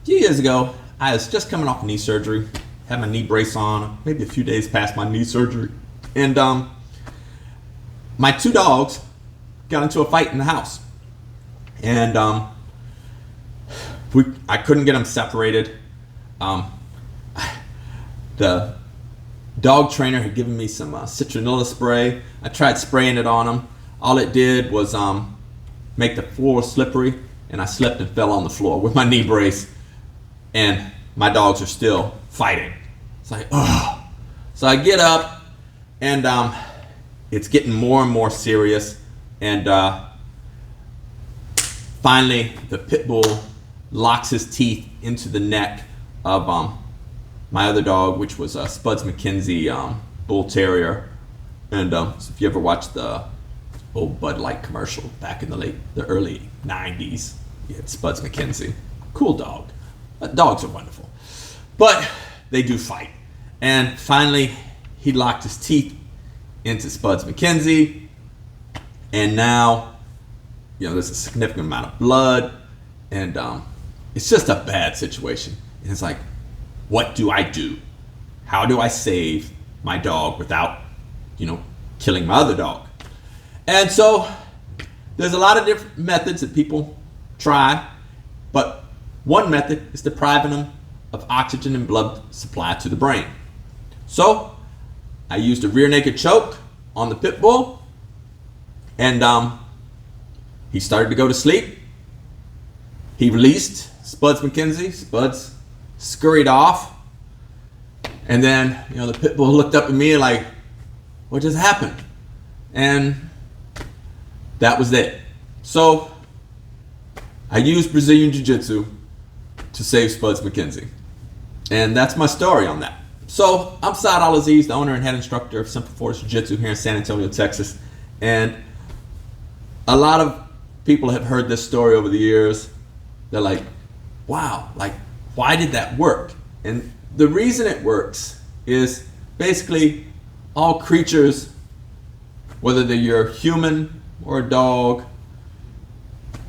few years ago, I was just coming off knee surgery, had my knee brace on, maybe a few days past my knee surgery, and my two dogs got into a fight in the house, and I couldn't get them separated. The dog trainer had given me some citronella spray. I tried spraying it on them. All it did was make the floor slippery, and I slipped and fell on the floor with my knee brace, and my dogs are still fighting. It's like, oh. So I get up, and it's getting more and more serious, and finally the pit bull locks his teeth into the neck of my other dog, which was a Spuds MacKenzie bull terrier. And so if you ever watched the old Bud Light commercial back in the early 90s, you had Spuds MacKenzie. Cool dog. Dogs are wonderful. But they do fight. And finally, he locked his teeth into Spuds MacKenzie. And now, there's a significant amount of blood. And it's just a bad situation. And it's like, what do I do? How do I save my dog without, killing my other dog? And so there's a lot of different methods that people try, but one method is depriving them of oxygen and blood supply to the brain. So I used a rear naked choke on the pit bull, and he started to go to sleep. He released Spuds MacKenzie. Spuds scurried off, and then the pit bull looked up at me like, what just happened? And that was it. So I used Brazilian Jiu Jitsu to save Spuds MacKenzie, and that's my story on that. So I'm al-Aziz, the owner and head instructor of Semper Fortis Jiu Jitsu here in San Antonio, Texas, and a lot of people have heard this story over the years. They're like, wow, like, why did that work? And the reason it works is basically all creatures, whether you're human or a dog,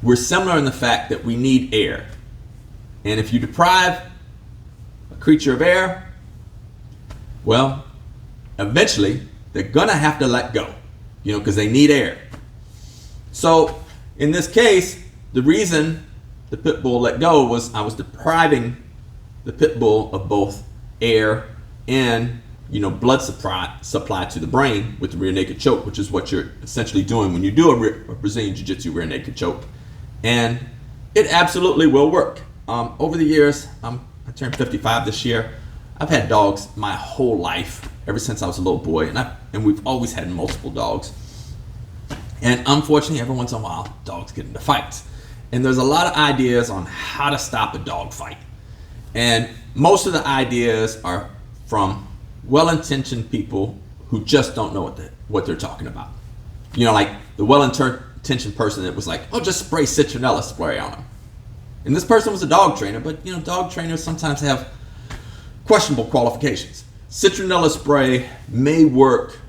we're similar in the fact that we need air. And if you deprive a creature of air, well, eventually they're gonna have to let go, because they need air. So in this case, the reason the pit bull let go was I was depriving the pit bull of both air and blood supply to the brain with the rear naked choke, which is what you're essentially doing when you do a Brazilian Jiu Jitsu rear naked choke. And it absolutely will work. Over the years, I turned 55 this year. I've had dogs my whole life, ever since I was a little boy, and we've always had multiple dogs. And unfortunately, every once in a while, dogs get into fights. And there's a lot of ideas on how to stop a dog fight. And most of the ideas are from well-intentioned people who just don't know what they're talking about. Like the well-intentioned person that was like, oh, just spray citronella spray on them. And this person was a dog trainer, but dog trainers sometimes have questionable qualifications. Citronella spray may work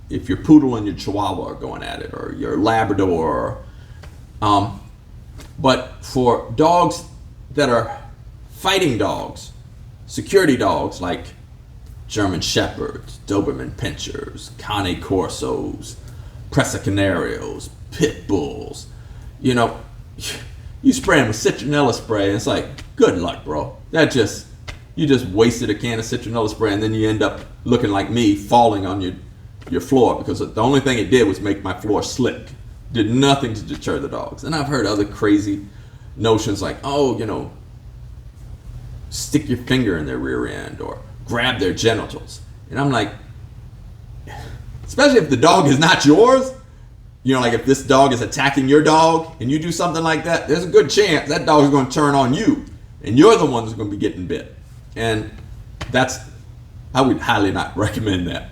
if your poodle and your chihuahua are going at it, or your Labrador, but for dogs that are fighting dogs, security dogs like German Shepherds, Doberman Pinschers, Cane Corsos, Presa Canarios, Pit Bulls, you spray them with citronella spray, and it's like, good luck, bro. You just wasted a can of citronella spray, and then you end up looking like me, falling on your floor, because the only thing it did was make my floor slick. Did nothing to deter the dogs. And I've heard other crazy notions like, stick your finger in their rear end or grab their genitals. And I'm like, especially if the dog is not yours, like if this dog is attacking your dog and you do something like that, there's a good chance that dog is going to turn on you, and you're the one that's going to be getting bit. And I would highly not recommend that.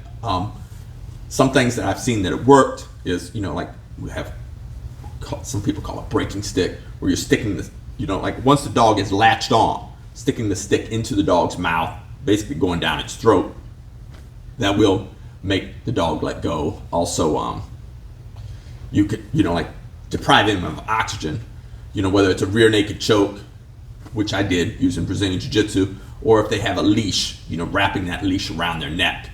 Some things that I've seen that have worked is, like we have, some people call it breaking stick, where you're sticking this, like once the dog is latched on, sticking the stick into the dog's mouth, basically going down its throat. That will make the dog let go. Also, you could, like deprive him of oxygen, whether it's a rear naked choke, which I did using Brazilian Jiu Jitsu, or if they have a leash, wrapping that leash around their neck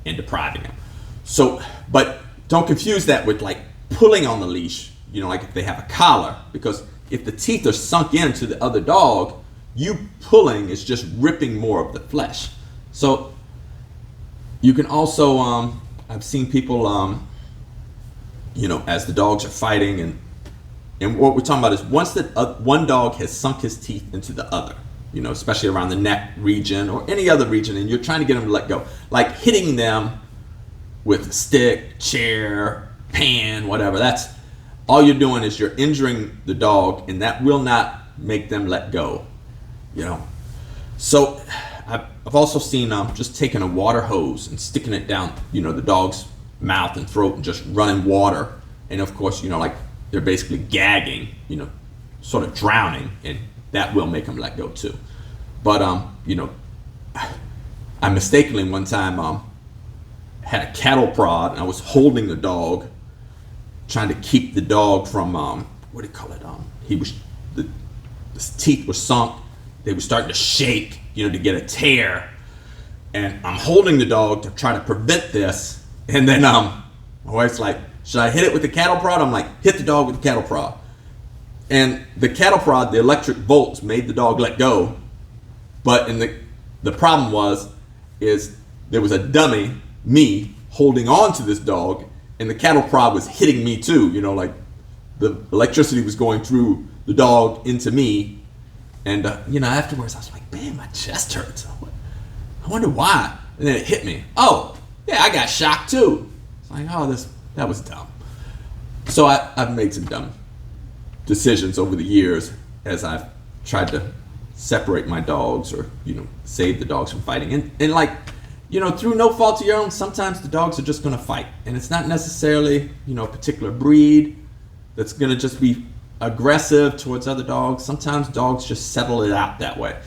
and depriving them. So, but don't confuse that with like pulling on the leash, like if they have a collar, because if the teeth are sunk into the other dog, you pulling is just ripping more of the flesh. So you can also, I've seen people, as the dogs are fighting, and what we're talking about is once that one dog has sunk his teeth into the other, especially around the neck region or any other region, and you're trying to get them to let go, like hitting them with a stick, chair, pan, whatever. That's all you're doing is you're injuring the dog, and that will not make them let go. So I've also seen just taking a water hose and sticking it down, the dog's mouth and throat and just running water, and of course, like they're basically gagging, sort of drowning, and that will make them let go too. But I mistakenly one time had a cattle prod, and I was holding the dog, trying to keep the dog from what do you call it? His teeth were sunk. They were starting to shake, to get a tear, and I'm holding the dog to try to prevent this. And then my wife's like, "Should I hit it with the cattle prod?" I'm like, "Hit the dog with the cattle prod." And the cattle prod, the electric volts made the dog let go. But the problem is there was a dummy, me, holding on to this dog, and the cattle prod was hitting me too. Like the electricity was going through the dog into me. And afterwards I was like, "Man, my chest hurts. I wonder why." And then it hit me. Oh, yeah, I got shocked too. It's like, oh, that was dumb. So I've made some dumb decisions over the years as I've tried to separate my dogs or save the dogs from fighting. And like, through no fault of your own, sometimes the dogs are just going to fight, and it's not necessarily a particular breed that's going to just be aggressive towards other dogs. Sometimes dogs just settle it out that way.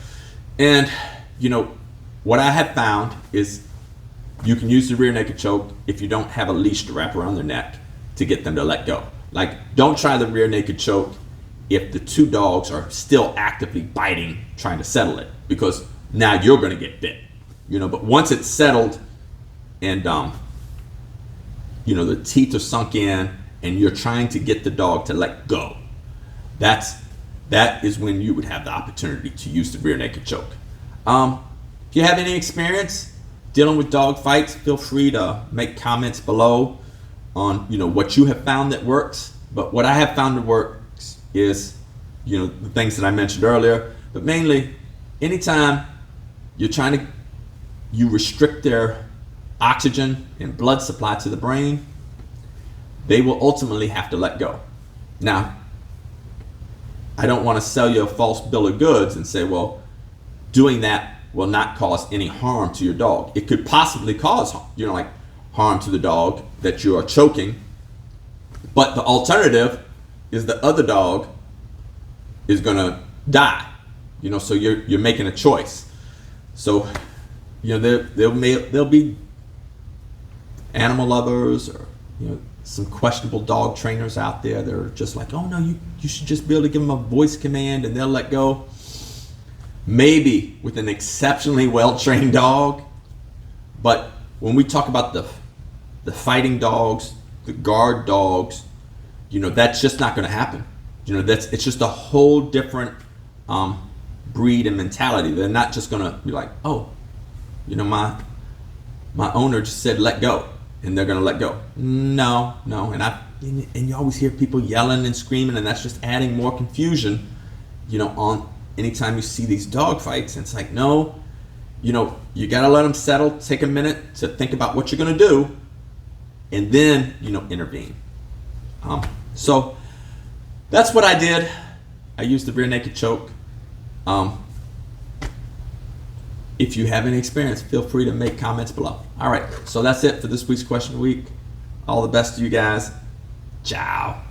And what I have found is you can use the rear naked choke if you don't have a leash to wrap around their neck to get them to let go. Like, don't try the rear naked choke if the two dogs are still actively biting, trying to settle it, because now you're going to get bit. But once it's settled and the teeth are sunk in and you're trying to get the dog to let go, that is when you would have the opportunity to use the rear naked choke. If you have any experience dealing with dog fights, feel free to make comments below on what you have found that works. But what I have found that works is the things that I mentioned earlier, but mainly anytime you restrict their oxygen and blood supply to the brain, they will ultimately have to let go. Now, I don't want to sell you a false bill of goods and say, well, doing that will not cause any harm to your dog. It could possibly cause harm to the dog that you are choking, but the alternative is the other dog is going to die. So you're making a choice. So there'll be animal lovers or some questionable dog trainers out there that are just like, "Oh no, you should just be able to give them a voice command and they'll let go." Maybe with an exceptionally well-trained dog, but when we talk about the fighting dogs, the guard dogs, that's just not going to happen. It's just a whole different breed and mentality. They're not just going to be like, "Oh, my owner just said let go," and they're going to let go. No, and you always hear people yelling and screaming, and that's just adding more confusion, on anytime you see these dog fights. And it's like, no, you got to let them settle, take a minute to think about what you're going to do, and then, intervene. So that's what I did. I used the rear naked choke. If you have any experience, feel free to make comments below. All right, so that's it for this week's question of the week. All the best to you guys. Ciao.